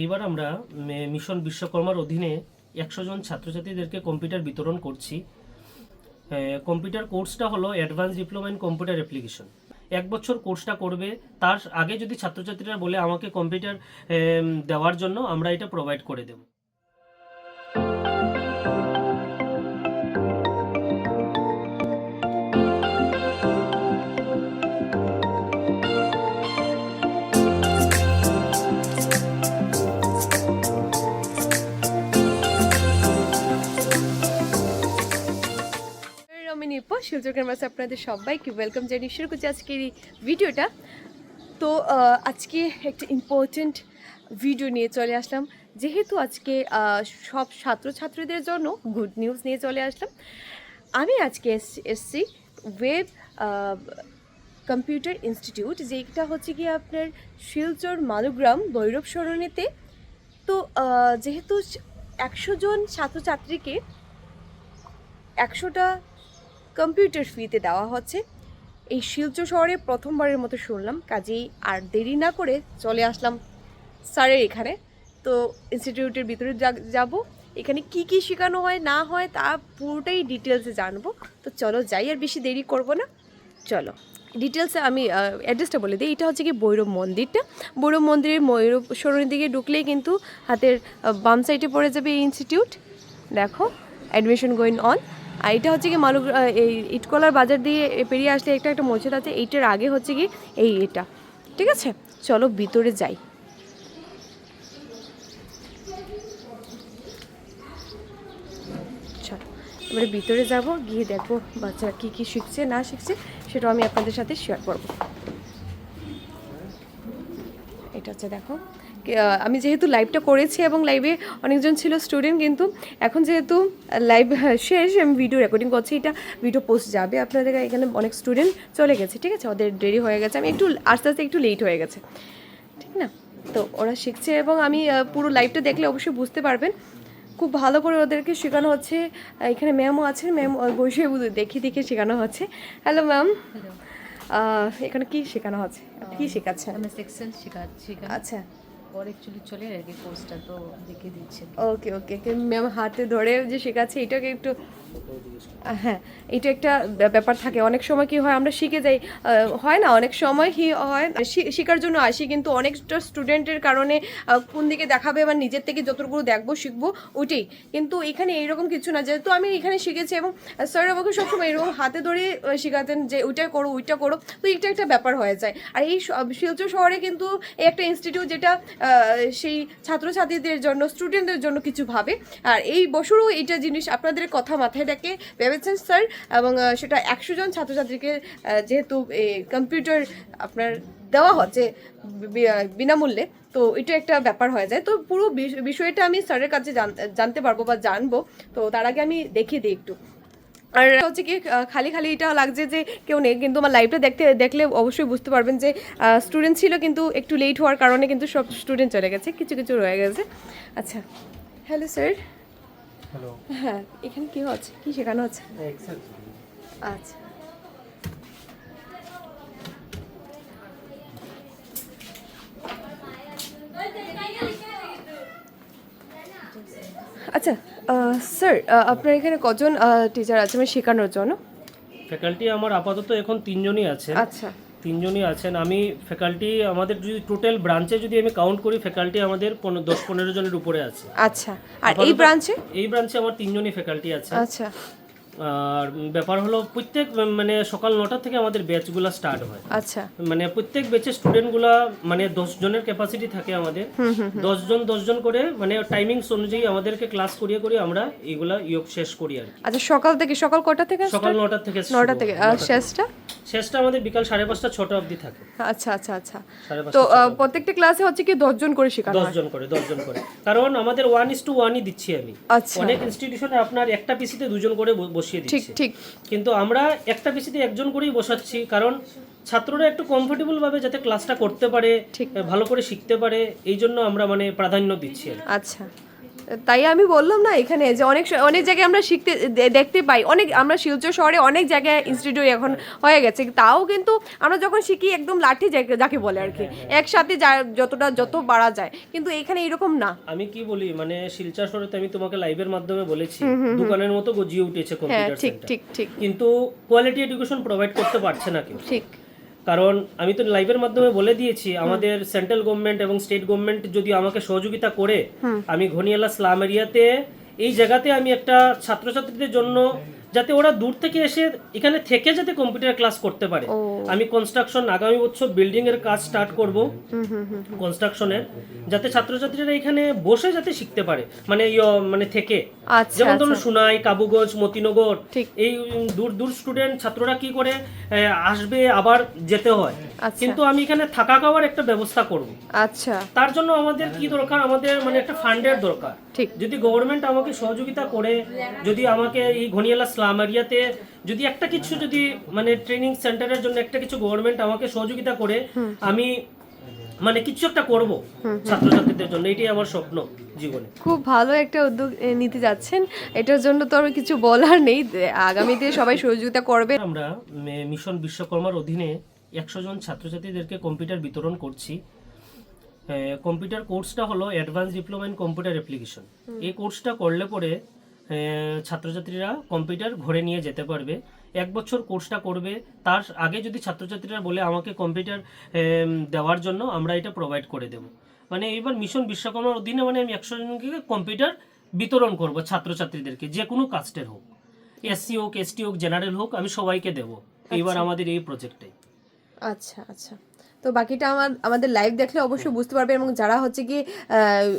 এইবার আমরা মিশন বিশ্বকর্মার অধীনে 100 জন ছাত্রছাত্রীদেরকে কম্পিউটার বিতরণ করছি। কম্পিউটার কোর্সটা হলো advance diploma in computer application. 1 বছর কোর্সটা করবে, তার আগে যদি ছাত্রছাত্রীরা বলে আমাকে কম্পিউটার দেওয়ার জন্য, আমরা এটা প্রোভাইড করে দেব। আমি নিপা শিলচর ক্যাম্পাসে আপনাদের সবাইকে ওয়েলকাম জানিয়ে শুরু করছি আজকের এই ভিডিওটা। তো আজকে একটা ইম্পর্টেন্ট ভিডিও নিয়ে চলে আসলাম, যেহেতু আজকে সব ছাত্রছাত্রীদের জন্য গুড নিউজ নিয়ে চলে আসলাম। আমি আজকে এসছি ওয়েব কম্পিউটার ইনস্টিটিউট, যেটা হচ্ছে কি আপনার শিলচর মালুগ্রাম ভৈরব সরণিতে। তো যেহেতু 100 জন ছাত্রছাত্রীকে 100টা কম্পিউটার ফ্রিতে দেওয়া হচ্ছে, এই শিলচর শহরে প্রথমবারের মতো শুনলাম। কাজেই আর দেরি না করে চলে আসলাম স্যারের এখানে। তো ইনস্টিটিউটের ভিতরে যাব, এখানে কি কি শেখানো হয় না হয় তা পুরোটাই ডিটেলসে জানবো। তো চলো যাই, আর বেশি দেরি করব না, চলো ডিটেলসে আমি অ্যাড্রেসটা বলে দিই। এটা হচ্ছে কি ভৈরব মন্দিরটা। ভৈরব মন্দিরের ভৈরব সরণির দিকে ঢুকলেই কিন্তু হাতের বাম সাইডে পড়ে যাবে এই ইনস্টিটিউট। দেখো অ্যাডমিশন গোয়িং অন। আর এটা হচ্ছে কি এই ইটকলার বাজার দিয়ে পেরিয়ে আসলে একটা মসজিদ আছে, এইটার আগে হচ্ছে কি এটা। ঠিক আছে, চলো ভিতরে যাই। চলো এবারে ভিতরে যাব, গিয়ে দেখবো বাচ্চারা কী কী শিখছে না শিখছে, সেটাও আমি আপনাদের সাথে শেয়ার করবো। এটা হচ্ছে দেখো, আমি যেহেতু লাইভটা করেছি এবং লাইভে অনেকজন ছিল স্টুডেন্ট, কিন্তু এখন যেহেতু লাইভ শেষ, আমি ভিডিও রেকর্ডিং করছি, এটা ভিডিও পোস্ট যাবে আপনাদের। এখানে অনেক স্টুডেন্ট চলে গেছে, ঠিক আছে, ওদের দেরি হয়ে গেছে, আমি একটু আস্তে আস্তে একটু লেট হয়ে গেছে, ঠিক না? তো ওরা শিখছে এবং আমি পুরো লাইভটা দেখলে অবশ্যই বুঝতে পারবেন খুব ভালো করে ওদেরকে শেখানো হচ্ছে। এখানে ম্যামও আছেন, ম্যাম বসে দেখে দেখে শেখানো হচ্ছে। হ্যালো ম্যাম, এখানে কি শেখানো হচ্ছে, কি শেখাচ্ছেন? আমি সেকশন শেখাচ্ছি। আচ্ছা, ওর অ্যাকচুয়ালি চলে আর কি কোর্সটা, তো দেখিয়ে দিচ্ছে। ওকে ওকে, ম্যাম হাতে ধরে যে শেখাচ্ছে এটাকে একটু, হ্যাঁ এটা একটা ব্যাপার থাকে। অনেক সময় কি হয়, আমরা শিখে যাই, হয় না, অনেক সময় কি হয় শেখার জন্য আসি, কিন্তু অনেকটা স্টুডেন্টের কারণে কোন দিকে দেখাবে বা নিজের থেকে যতটুকু দেখবো শিখবো ওইটাই। কিন্তু এখানে এইরকম কিছু না, যেহেতু আমি এখানে শিখেছি এবং স্যার আমাকে সবসময় এরকম হাতে ধরে শেখাতেন যে ওইটা করো ওইটা করো, তো এটা একটা ব্যাপার হয়ে যায়। আর এই শিলচর শহরে কিন্তু একটা ইনস্টিটিউট যেটা সেই ছাত্রছাত্রীদের জন্য, স্টুডেন্টদের জন্য কিছু ভাবে। আর এই বছরও এইটা জিনিস আপনাদের কথা মাথায় রেখে ভেবেছেন স্যার, এবং সেটা 100 জন ছাত্রছাত্রীকে যেহেতু কম্পিউটার আপনার দেওয়া হচ্ছে বিনামূল্যে, তো এটা একটা ব্যাপার হয়ে যায়। তো পুরো বিষয়টা আমি স্যারের কাছে জানতে পারবো বা জানবো। তো তার আগে আমি দেখিয়ে দিই একটু। আর হচ্ছে কি খালি খালি এটা লাগছে যে কেউ নেই, কিন্তু আমার লাইভটা দেখলে অবশ্যই বুঝতে পারবেন যে স্টুডেন্ট ছিল, কিন্তু একটু লেট হওয়ার কারণে কিন্তু সব স্টুডেন্ট চলে গেছে, কিছু কিছু রয়ে গেছে। আচ্ছা, হ্যালো স্যার। হ্যালো। হ্যাঁ, এখানে কি হচ্ছে, কি শেখানো হচ্ছে? আচ্ছা আচ্ছা, স্যার আপনার এখানে কজন টিচার আছে মানে শেখানোর জন্য? ফ্যাকাল্টি আমার আপাতত এখন 3 জনই আছেন। আচ্ছা 3 জনই আছেন। আমি ফ্যাকাল্টি আমাদের যদি টোটাল ব্রাঞ্চে যদি আমি কাউন্ট করি, ফ্যাকাল্টি আমাদের 10-15 জনের উপরে আছে। আচ্ছা, আর এই ব্রাঞ্চে? এই ব্রাঞ্চে আমার 3 জনই ফ্যাকাল্টি আছে। আচ্ছা, আর ব্যাপার হলো প্রত্যেক মানে সকাল 9টা থেকে আমাদের ব্যাচগুলো স্টার্ট হয়। আচ্ছা, মানে প্রত্যেক ব্যাচের স্টুডেন্টগুলা মানে 10 জনের ক্যাপাসিটি থাকে আমাদের। 10 জন করে মানে টাইমিংস অনুযায়ী আমাদেরকে ক্লাস করিয়ে করিয়ে আমরা এইগুলা শেষ করি আর কি। আচ্ছা, সকাল কটা থেকে? সকাল 9টা থেকে 9টা থেকে। আর শেষটা আমাদের বিকাল 5:30 6টা অবধি থাকে। আচ্ছা আচ্ছা আচ্ছা। 5:30 তো প্রত্যেকটা ক্লাসে হচ্ছে কি 10 জন করে শেখানো হয়? 10 জন করে, কারণ আমাদের 1:1ই দিচ্ছি আমি। আচ্ছা, অনেক ইনস্টিটিউশনে আপনার একটা পিসিতে 2 জন করে বসিয়ে ঠিক দিচ্ছে, ঠিক, কিন্তু আমরা একটা পিসিতে 1 জন করেই বসাচ্ছি, কারণ ছাত্ররা একটু কমফোর্টেবল ভাবে যাতে ক্লাসটা করতে পারে, ভালো করে শিখতে পারে, এই জন্য আমরা মানে প্রাধান্য দিচ্ছি। আচ্ছা, তাই আমি বললাম না এখানে যে অনেক জায়গায় আমরা শিখতে দেখতে পাই, অনেক আমরা শিলচর শহরে অনেক জায়গায় ইনস্টিটিউট এখন হয়ে গেছে, তাও কিন্তু আমরা যখন শিখি একদম লাঠি যাকে বলে আর কি, একসাথে যত বাড়া যায়, কিন্তু এখানে এরকম না। আমি কি বলি, মানে শিলচর শহরে আমি তোমাকে লাইভের মাধ্যমে বলেছি দোকানের মতো গজিয়ে উঠেছে হ্যাঁ কম্পিউটার ঠিক সেন্টার, ঠিক ঠিক কিন্তু কোয়ালিটি এডুকেশন প্রোভাইড করতে পারছে না কেউ। ঠিক। কারণ আমি তো লাইভের মাধ্যমে বলে দিয়েছি, আমাদের সেন্ট্রাল গভর্নমেন্ট এবং স্টেট গভর্নমেন্ট যদি আমাকে সহযোগিতা করে, আমি ঘনিয়ালা স্লাম এরিয়াতে এই জায়গাতে আমি একটা ছাত্রছাত্রীদের জন্য যাতে ওরা দূর থেকে এসে এখানে থেকে যাতে কম্পিউটার ক্লাস করতে পারে, আমি কনস্ট্রাকশন আগামী বছর বিল্ডিং এর কাজ স্টার্ট করব কনস্ট্রাকশনের, যাতে ছাত্রছাত্রীরা এখানে বসে যাতে শিখতে পারে, মানে থেকে, আচ্ছা যেমন ধরুন সুনাই, কাবুগঞ্জ, মতিনগর, ঠিক। এই দূর দূর স্টুডেন্ট ছাত্ররা কি করে আসবে, আবার যেতে হয়, আচ্ছা। কিন্তু আমি এখানে থাকা খাওয়ার একটা ব্যবস্থা করব। আচ্ছা তার জন্য আমাদের কি দরকার, আমাদের মানে একটা ফান্ডের দরকার। ঠিক। যদি গভর্নমেন্ট আমাকে সহযোগিতা করে, যদি আমাকে এই ঘনিয়ালা স্লাম এরিয়াতে যদি একটা কিছু, যদি মানে ট্রেনিং সেন্টারের জন্য একটা কিছু গভর্নমেন্ট আমাকে সহযোগিতা করে, আমি মানে কিছু একটা করব ছাত্রছাত্রীদের জন্য, এটাই আমার স্বপ্ন জীবনে। খুব ভালো একটা উদ্যোগ নিতে যাচ্ছেন, এটার জন্য তো আর কিছু বলার নেই, আগামীতে সবাই সহযোগিতা করবে। আমরা মিশন বিশ্বকর্মার অধীনে 100 জন ছাত্রছাত্রীদেরকে কম্পিউটার বিতরণ করছি। কম্পিউটার কোর্সটা হলো advance diploma in computer application. এই কোর্সটা করলে পরে ছাত্রছাত্রীরা কম্পিউটার ঘরে নিয়ে যেতে পারবে। 1 বছর কোর্সটা করবে, তার আগে যদি ছাত্রছাত্রীরা বলে আমাকে কম্পিউটার দেওয়ার জন্য, আমরা এটা প্রোভাইড করে দেব। মানে এবার মিশন বিশ্বকর্মার অধীনে মানে আমি 100 জনকে কম্পিউটার বিতরণ করব ছাত্রছাত্রীদেরকে, যে কোনো কাস্টের হোক, এসসি হোক, এসটি হোক, জেনারেল হোক, আমি সবাইকে দেব এইবার আমাদের এই প্রজেক্টে। আচ্ছা আচ্ছা, তো বাকিটা আমাদের লাইভ দেখলে অবশ্যই বুঝতে পারবে, এবং যারা হচ্ছে কি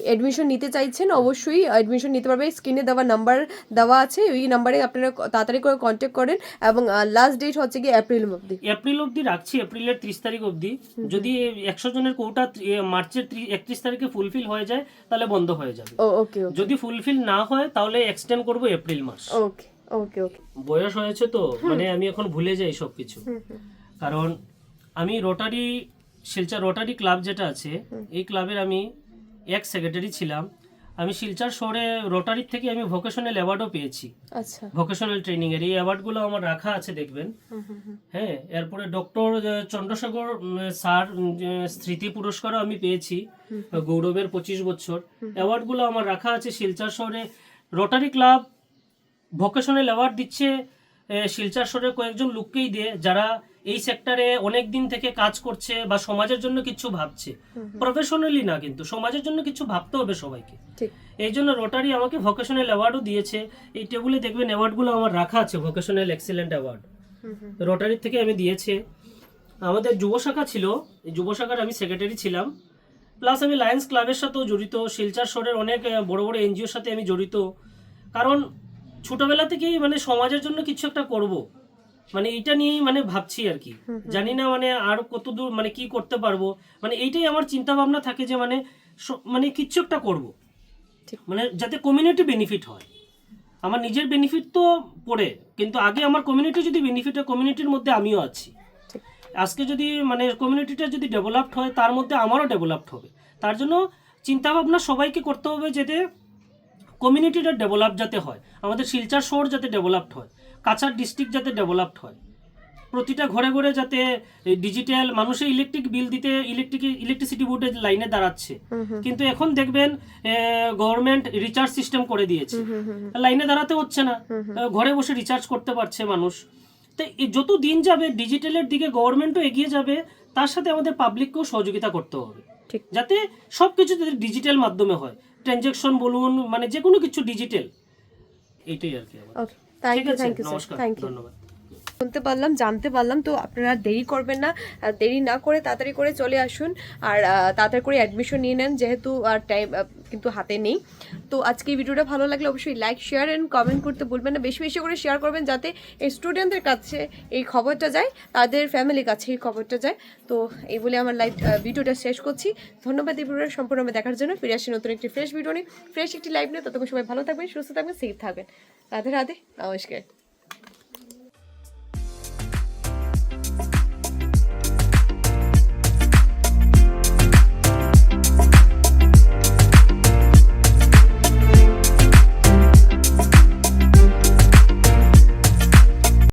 অ্যাডমিশন নিতে চাইছেন অবশ্যই অ্যাডমিশন নিতে পারবে। স্ক্রিনে দেওয়া নাম্বার দেওয়া আছে, ওই নাম্বারে আপনারা তাড়াতাড়ি করে কন্ট্যাক্ট করেন, এবং লাস্ট ডেট হচ্ছে কি এপ্রিল অবধি রাখছি, এপ্রিলের 30 তারিখ অবধি। যদি 100 জনের কোটা মার্চের 31 তারিখে ফুলফিল হয়ে যায় তাহলে বন্ধ হয়ে যাবে। ওকে। যদি ফুলফিল না হয় তাহলে এক্সটেন্ড করব এপ্রিল মাস। ওকে ওকে ওকে। বয়স হয়েছে তো মানে আমি এখন ভুলে যাই সবকিছু, কারণ আমি শিলচর রোটারি ক্লাব যেটা আছে, এই ক্লাবের আমি এক্স সেক্রেটারি ছিলাম। আমি শিলচর শহরে রোটারির থেকে আমি ভোকেশনাল অ্যাওয়ার্ডও পেয়েছি। আচ্ছা। ভোকেশনাল ট্রেনিং এর এই অ্যাওয়ার্ডগুলো আমার রাখা আছে, দেখবেন। হ্যাঁ, এরপরে ডক্টর চন্দ্রশেখর স্যার স্মৃতি পুরস্কারও আমি পেয়েছি, গৌরবের 25 বছর। অ্যাওয়ার্ডগুলো আমার রাখা আছে শিলচর শহরে। রোটারি ক্লাব ভোকেশনাল অ্যাওয়ার্ড দিচ্ছে শিলচর শহরের কয়েকজন লোককেই দিয়ে, যারা এই সেক্টরে অনেক দিন থেকে কাজ করছে বা সমাজের জন্য কিছু ভাবছে, প্রফেশনালি না, কিন্তু সমাজের জন্য কিছু ভাবতে হবে সবাইকে। এই জন্য রোটারি আমাকে ভোকেশনাল অ্যাওয়ার্ডও দিয়েছে। এই টেবিলে দেখবেন অ্যাওয়ার্ডগুলো আমার রাখা আছে, ভোকেশনাল এক্সিলেন্ট অ্যাওয়ার্ড রোটারির থেকে আমি দিয়েছে। আমাদের যুব শাখা ছিল, এই যুব শাখার আমি সেক্রেটারি ছিলাম, প্লাস আমি লায়ন্স ক্লাবের সাথেও জড়িত, শিলচর শহরের অনেক বড় বড় এনজিওর সাথে আমি জড়িত। কারণ ছোটবেলা থেকেই মানে সমাজের জন্য কিছু একটা করব, মানে এইটা নিয়েই মানে ভাবছি আর কি। জানি না মানে আর কত দূর মানে কি করতে পারবো, মানে এইটাই আমার চিন্তা ভাবনা থাকে যে মানে কিছু একটা করব, মানে যাতে কমিউনিটি বেনিফিট হয়। আমার নিজের বেনিফিট তো পড়ে, কিন্তু আগে আমার কমিউনিটি যদি বেনিফিট হয়, কমিউনিটির মধ্যে আমিও আছি। আজকে যদি মানে কমিউনিটিটা যদি ডেভেলপড হয়, তার মধ্যে আমারও ডেভেলপড হবে। তার জন্য চিন্তা ভাবনা সবাইকে করতে হবে যাতে কমিউনিটিটা ডেভেলপ যাতে হয়, আমাদের শিলচর শহর যাতে ডেভেলপড হয়, কাছাড় ডিস্ট্রিক্ট যাতে ডেভেলপড হয়, প্রতিটা ঘরে ঘরে যাতে ডিজিটাল, মানুষের ইলেকট্রিক বিল দিতে ইলেকট্রিসিটি বোর্ডের লাইনে দাঁড়াচ্ছে, কিন্তু এখন দেখবেন গভর্নমেন্ট রিচার্জ সিস্টেম করে দিয়েছে, লাইনে দাঁড়াতে হচ্ছে না, ঘরে বসে রিচার্জ করতে পারছে মানুষ। তো যত দিন যাবে ডিজিটালের দিকে গভর্নমেন্টও এগিয়ে যাবে, তার সাথে আমাদের পাবলিককেও সহযোগিতা করতে হবে, যাতে সবকিছু ডিজিটাল মাধ্যমে হয়, ট্রানজাকশন বলুন, মানে যে কোনো কিছু ডিজিটাল, এইটাই আর কি। থ্যাংক ইউ নমস্কার, ধন্যবাদ। শুনতে পারলাম, জানতে পারলাম, তো আপনারা দেরি করবেন না, দেরি না করে তাড়াতাড়ি করে চলে আসুন, আর তাড়াতাড়ি করে অ্যাডমিশন নিয়ে নেন, যেহেতু আর টাইম কিন্তু হাতে নেই। তো আজকে এই ভিডিওটা ভালো লাগলে অবশ্যই লাইক, শেয়ার অ্যান্ড কমেন্ট করতে ভুলবেন না, বেশি বেশি করে শেয়ার করবেন, যাতে এই স্টুডেন্টদের কাছে এই খবরটা যায়, তাদের ফ্যামিলির কাছে এই খবরটা যায়। তো এই বলে আমার ভিডিওটা শেষ করছি। ধন্যবাদ এই ভিডিওটা সম্পূর্ণভাবে দেখার জন্য। ফিরে আসি নতুন একটি ফ্রেশ ভিডিও নিয়ে, ফ্রেশ একটি লাইভ নিয়ে। ততক্ষণ সবাই ভালো থাকবেন, সুস্থ থাকবেন, সেফ থাকবেন। রাধে রাধে, নমস্কার।